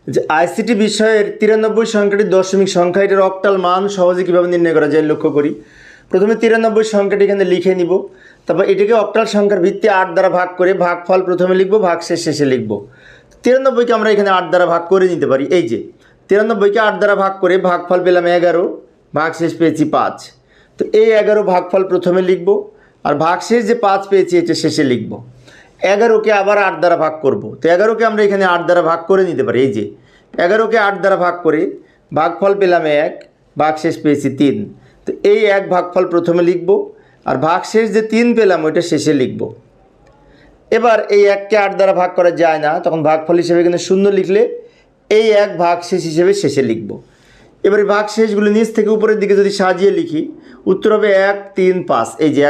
যে আইসিটি বিষয়ের 93 সংখ্যাটি দশমিক সংখ্যা, এটার অক্টাল মান সহজে কীভাবে নির্ণয় করা যায় লক্ষ্য করি। প্রথমে 93 সংখ্যাটি এখানে লিখে নিব, তারপর এটাকে অক্টাল সংখ্যার ভিত্তি 8 দ্বারা ভাগ করে ভাগফল প্রথমে লিখব, ভাগশেষ শেষে লিখব। 93কে আমরা এখানে 8 দ্বারা ভাগ করে নিতে পারি। এই যে 93কে 8 দ্বারা ভাগ করে ভাগফল পেলাম 11, ভাগশেষ পেয়েছি 5। তো এই 11 ভাগফল প্রথমে লিখব, আর ভাগশেষ যে 5 পেয়েছি এটা শেষে লিখব। 11কে আবার 8 দ্বারা ভাগ করব। তো 11কে আমরা এখানে 8 দ্বারা ভাগ করে নিতে পারি। এই যে 11কে 8 দ্বারা ভাগ করে ভাগফল পেলাম 1, ভাগশেষ পেয়েছি 3। তো এই 1 ভাগফল প্রথমে লিখব, আর ভাগশেষ যে 3 পেলাম ওইটা শেষে লিখব। এবার এই 1কে 8 দ্বারা ভাগ করা যায় না, তখন ভাগফল হিসেবে এখানে 0 লিখলে এই 1 ভাগশেষ হিসেবে শেষে লিখব। এবারে ভাগশেষগুলো নিচ থেকে উপরের দিকে যদি সাজিয়ে লিখি, উত্তর হবে 1, 3, 5। এই যে